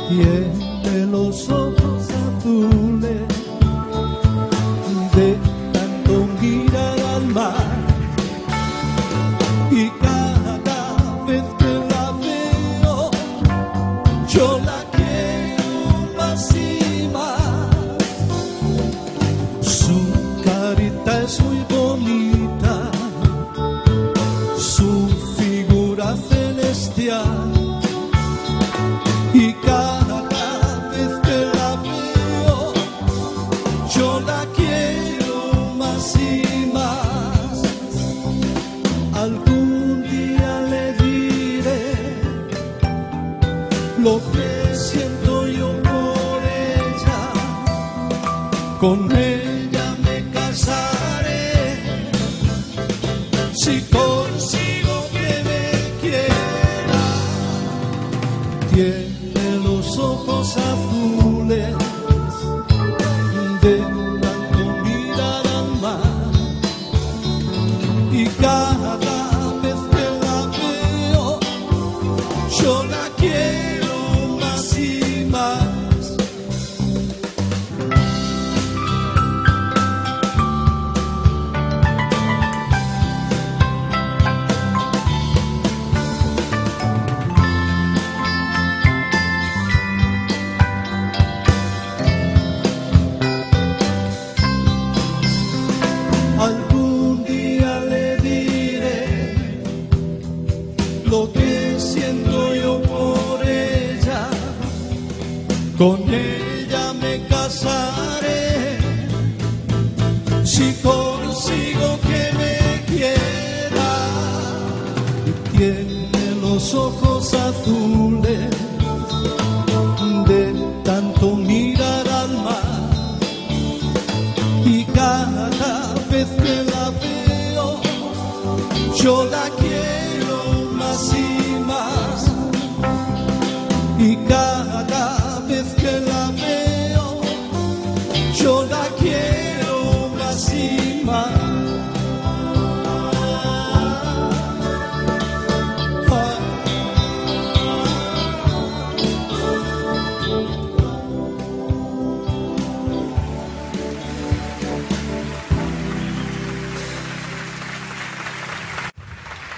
Tiene los ojos azules de tanto mirar al mar, y cada vez que la veo yo la quiero más y más. Su carita es muy bonita, su figura celestial, y cada vez que la veo yo la quiero más y más. Algún día le diré lo que siento yo por ella, con ella me casaré si consigo que me quiera. Tiene los ojos azules de tanto mirar al mar, y cada vez que la veo yo la quiero más y más. Algún día le diré lo que siento yo por ella, con ella me casaré si consigo que me quiera. Y tiene los ojos azules de tanto mirar al mar, y cada vez que la veo yo la quiero más y más, y cada vez que la veo yo la quiero más y más.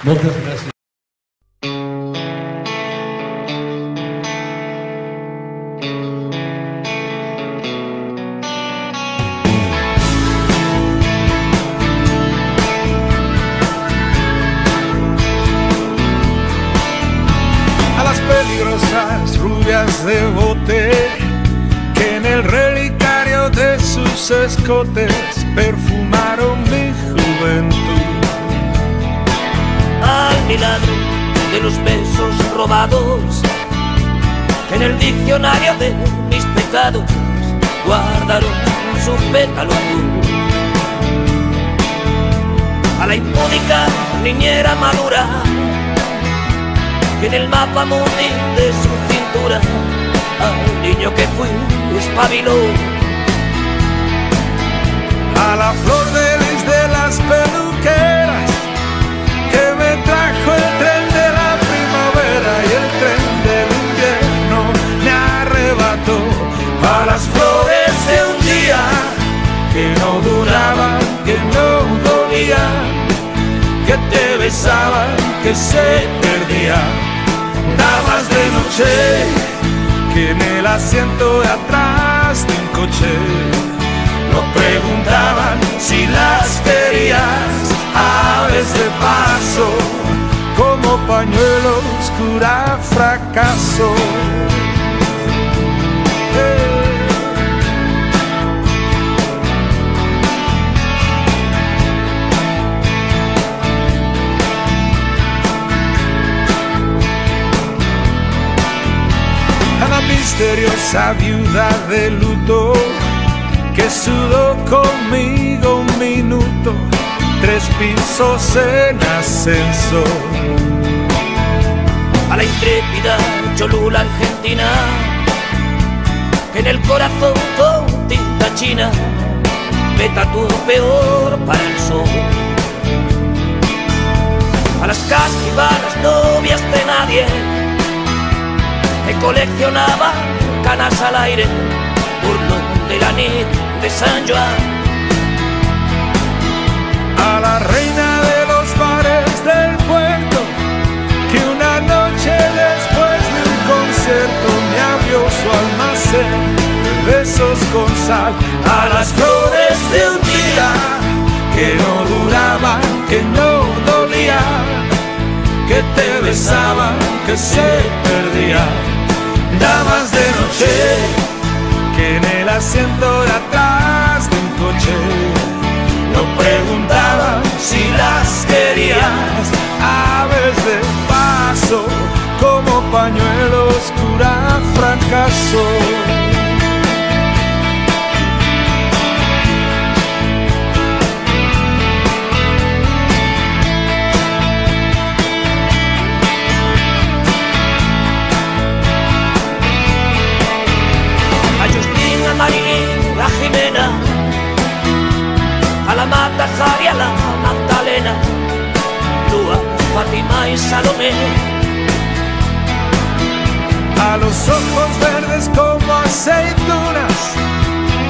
Moltes gràcies. A las peligrosas rubias de bote que en el relicario de sus escotes perfumaron mi juventud. Al milagro de los besos robados que en el diccionario de mis pecados guardaron su pétalo azul. A la impúdica niñera madura que en el mapa mundi de su cintura al niño que fui espabiló. A la flor de lis de las peluqueras que me trajo el tren de la primavera y el tren del invierno me arrebató. A las flores de un día que no duraban, que no dolían, que te besaban, que se perdían. Damas de noche que en el asiento de atrás de un coche no preguntaban si las querías. Aves de paso como pañuelo oscura fracaso. A la misteriosa viuda de luto que sudó conmigo un minuto, 3 pisos en ascenso. A la intrépida Cholula argentina que en el corazón con tinta china me tatuó peor para el sol. A las casquivaras novias de nadie que coleccionaban canas al aire, burlón de la nit de San Joan. A la reina de los bares del puerto, que una noche después de un concierto me abrió su almacén de besos con sal. A las flores de un día que no duraban, que no dolían, que te besaban, que se perdían. Damas de noche que en el asiento de atrás de un coche no preguntaban si las querías. Aves de paso como pañuelos cura fracaso. A Justín, a Marilyn, a Jimena, a la Mata, Jari, a la Magdalena, Lua, Fátima y Salomé. A los ojos verdes como aceitunas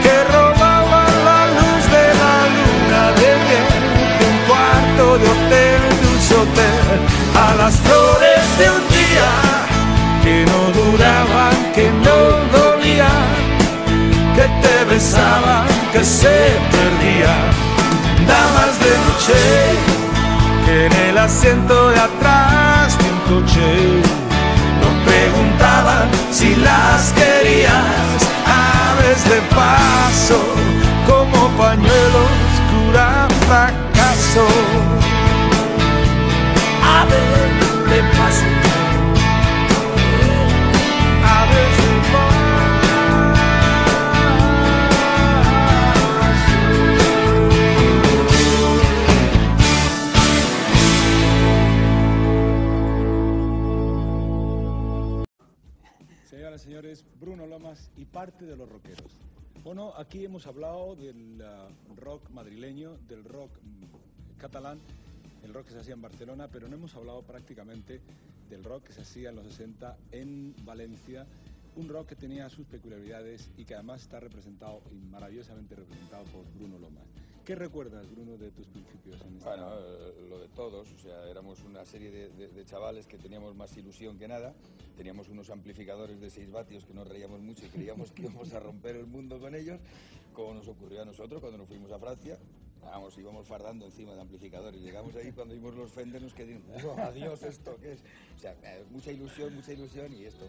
que robaban la luz de la luna de miel de un cuarto de hotel, dulce hotel. A las flores de un día que no duraban, que no dolían, que te besaban, que se perdían. Damas de noche que en el asiento de atrás de un coche no preguntaban si las querías. Aves de paso como pañuelos cura fracaso. Aves de paso, Aves de paso. Señoras y señores, Bruno Lomas y parte de los rockeros. Bueno, aquí hemos hablado del rock madrileño, del rock catalán, el rock que se hacía en Barcelona, pero no hemos hablado prácticamente del rock que se hacía en los 60 en Valencia, un rock que tenía sus peculiaridades y que además está representado y maravillosamente representado por Bruno Lomas. ¿Qué recuerdas, Bruno, de tus principios en esta? Bueno, lo de todos, o sea, éramos una serie de chavales que teníamos más ilusión que nada, teníamos unos amplificadores de 6 vatios que nos reíamos mucho y creíamos que íbamos a romper el mundo con ellos, como nos ocurrió a nosotros cuando nos fuimos a Francia. Vamos, íbamos fardando encima de amplificadores, llegamos ahí cuando vimos los Fender nos quedamos, adiós, ¿esto qué es? O sea, mucha ilusión y esto.